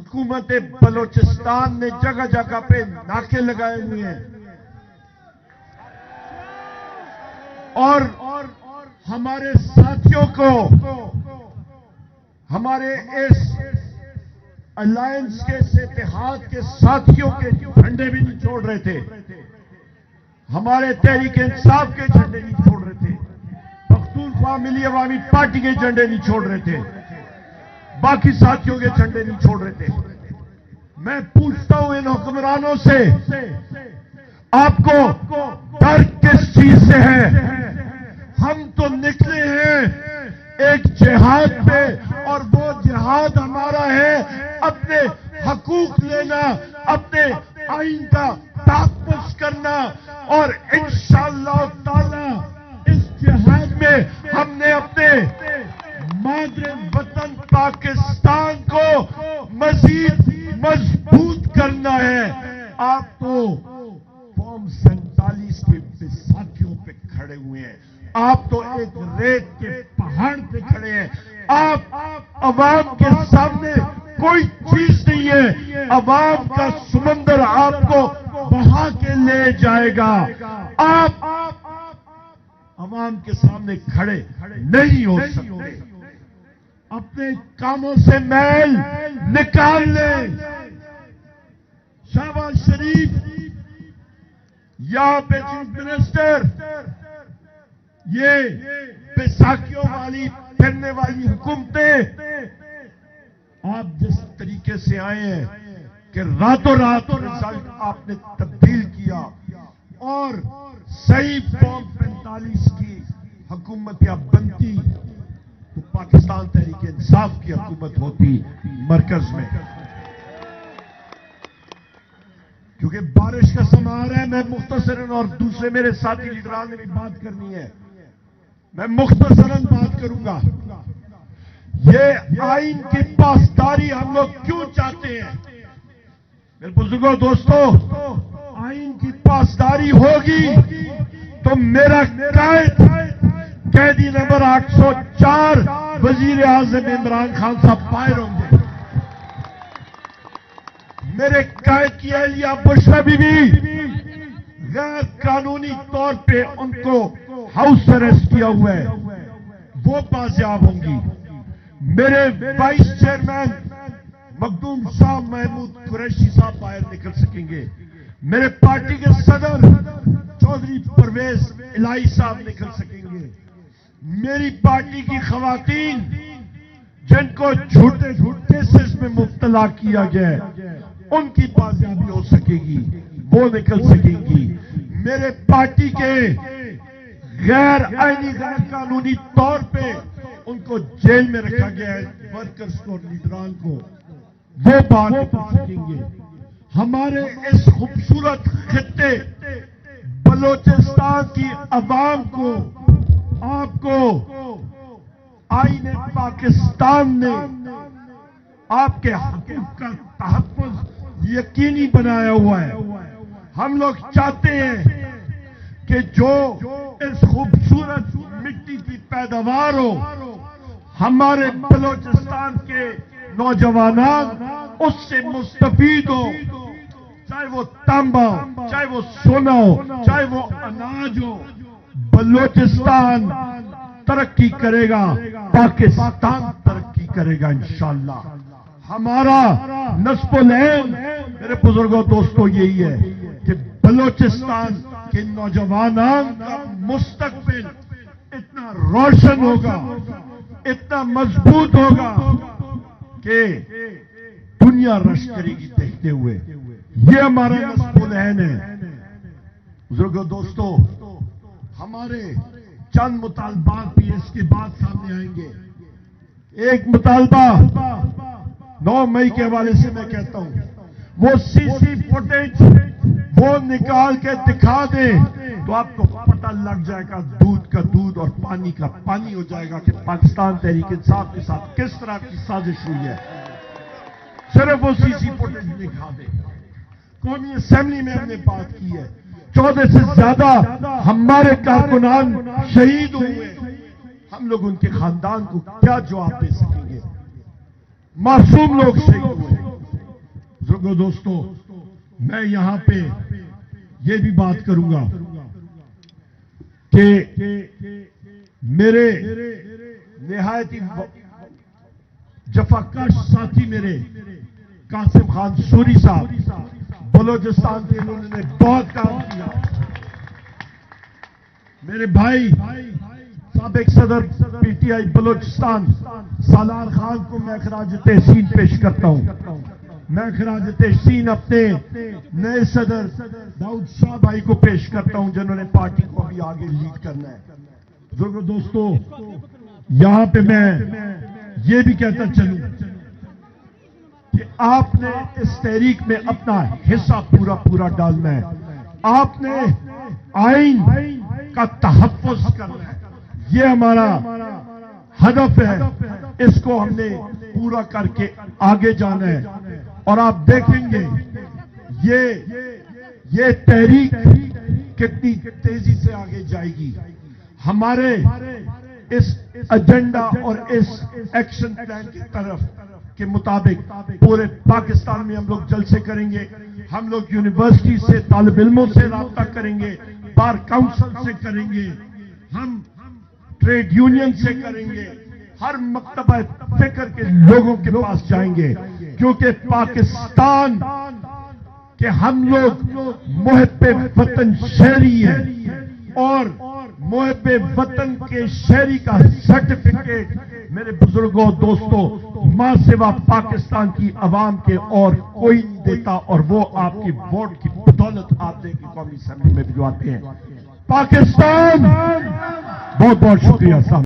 حکومت بلوچستان نے جگہ جگہ پہ ناکے لگائے ہوئے ہیں اور ہمارے ساتھیوں کو ہمارے اس الائنس کے اس اتحاد کے ساتھیوں کے جھنڈے بھی نہیں چھوڑ رہے تھے، ہمارے تحریک انصاف کے جھنڈے نہیں چھوڑ رہے تھے، پختونخوا ملی عوامی پارٹی کے جھنڈے نہیں چھوڑ رہے تھے، باقی ساتھیوں کے جھنڈے نہیں چھوڑ رہے تھے۔ میں پوچھتا ہوں ان حکمرانوں سے، آپ کو ڈر کس چیز سے ہے؟ ہم تو نکلے ہیں ایک جہاد پہ، اور وہ جہاد ہمارا ہے اپنے حقوق لینا، اپنے آئین کا تحفظ کرنا، اور انشاءاللہ تعالی اس جہاد میں ہم نے اپنے مادر وطن پاکستان کو مزید مضبوط کرنا ہے۔ آپ تو فارم 47 کے بیساکھیوں پہ کھڑے ہوئے ہیں، آپ تو ایک ریت کے پہاڑ پہ کھڑے ہیں، آپ عوام کے سامنے کوئی چیز نہیں ہے، عوام کا سمندر آپ کو بہا کے لے جائے گا، آپ عوام کے سامنے کھڑے نہیں ہو سکتے۔ اپنے کاموں سے میل نکال لیں۔ شہباز شریف یہاں پہ چیف منسٹر یہ بیساکھیوں والی پھرنے والی حکومتیں، آپ جس طریقے سے آئے ہیں کہ راتوں رات رزلٹ آپ نے تبدیل کیا اور صحیح فارم 45 کی حکومت یا بنتی تو پاکستان تحریک انصاف کی حکومت ہوتی مرکز میں۔ کیونکہ بارش کا سماں آ رہا ہے، میں مختصراً، اور دوسرے میرے ساتھی لیڈران نے بھی بات کرنی ہے، میں مختصراً بات کروں گا۔ یہ آئین کی پاسداری ہم لوگ کیوں چاہتے ہیں؟ میرے بزرگوں دوستو، آئین کی پاسداری ہوگی تو میرا قائد قیدی نمبر 804 وزیر اعظم عمران خان صاحب باہر ہوں گے، میرے قائد کی اہلیہ بشرا بی بی غیر قانونی طور پہ ان کو ہاؤس اریسٹ کیا ہوا ہے، وہ بازیاب ہوں گی، میرے وائس چیئرمین مخدوم شاہ محمود قریشی صاحب باہر نکل سکیں گے، میرے پارٹی کے صدر چودھری پرویز الہی صاحب نکل سکیں گے، میری پارٹی کی خواتین جن کو جھوٹے کیسز میں مبتلا کیا گیا ہے ان کی بازیابی ہو سکے گی، وہ نکل سکیں گی، میرے پارٹی کے غیر آئینی غیر قانونی طور پہ ان کو جیل میں رکھا گیا ہے ورکرز کو اور لیڈران کو، وہ بات نکل سکیں گے۔ ہمارے اس خوبصورت خطے بلوچستان کی عوام کو، آپ کو آئین پاکستان نے آپ کے حقوق کا تحفظ یقینی بنایا ہوا ہے۔ ہم لوگ چاہتے ہیں کہ جو اس خوبصورت مٹی کی پیداوار ہو، ہمارے بلوچستان کے نوجوانان اس سے مستفید ہو، چاہے وہ تانبا ہو، چاہے وہ سونا ہو، چاہے وہ اناج ہو، بلوچستان ترقی کرے گا، پاکستان ترقی کرے گا انشاءاللہ۔ ہمارا نصب العین میرے بزرگوں دوستوں یہی ہے کہ بلوچستان کے نوجوانان کا مستقبل اتنا روشن ہوگا، اتنا مضبوط ہوگا کہ دنیا رش کرے گی دیکھتے ہوئے۔ یہ ہمارا نصب العین ہے۔ بزرگوں دوستوں، ہمارے چند مطالبات بھی اس کے بعد سامنے آئیں گے۔ ایک مطالبہ 9 مئی کے حوالے سے میں کہتا ہوں، وہ سی سی فوٹیج وہ نکال کے دکھا دیں تو آپ کو پتہ لگ جائے گا، دودھ کا دودھ اور پانی کا پانی ہو جائے گا کہ پاکستان تحریک انصاف کے ساتھ کس طرح کی سازش ہوئی ہے۔ صرف وہ سی سی فوٹیج دکھا دیں۔ قومی اسمبلی میں ہم نے بات کی ہے، 14 سے زیادہ ہمارے کارکنان شہید ہوئے، ہم لوگ ان کے خاندان کو کیا جواب دے سکیں گے؟ معصوم لوگ شہید ہوئے، بزرگوں دوستوں، میں یہاں پہ یہ بھی بات کروں گا کہ میرے نہایت ہی جفاکش ساتھی میرے قاسم خان سوری صاحب بلوچستان کے، انہوں نے بہت کام کیا. میرے بھائی سابق صدر P T I Balochistan Salar Khan کو میں خراج تحسین پیش کرتا ہوں. میں خراج تحسین اپنے نئے صدر داؤد شاہ بھائی کو پیش کرتا ہوں، جنہوں نے پارٹی کو ابھی آگے لیڈ کرنا ہے. بزرگوں دوستوں، یہاں پہ میں یہ بھی کہتا چلوں کہ آپ نے اس تحریک میں اپنا حصہ پورا ڈالنا ہے. آپ نے آئین کا تحفظ کرنا ہے، یہ ہمارا ہدف ہے. اس کو ہم نے پورا کر کے آگے جانا ہے. اور آپ دیکھیں گے یہ تحریک کتنی تیزی سے آگے جائے گی. ہمارے اس ایجنڈا اور اس ایکشن پلان کی طرف کے مطابق پورے پاکستان میں ہم لوگ جلسے کریں گے. ہم لوگ یونیورسٹی سے طالب علموں سے رابطہ کریں گے، بار کاؤنسل سے کریں گے، ہم ٹریڈ یونین سے کریں گے، ہر مکتبہ فکر کے لوگوں کے پاس جائیں گے. کیونکہ پاکستان کے ہم لوگ محب وطن شہری ہیں، اور محب وطن کے شہری کا سرٹیفکیٹ میرے بزرگوں دوستوں ماں سوا پاکستان کی عوام کے اور کوئی نہیں دیتا، اور وہ آپ کی ووٹ کی بدولت آپ نے کی قومی اسمبلی میں بھجواتے ہیں. پاکستان، بہت بہت شکریہ صاحب.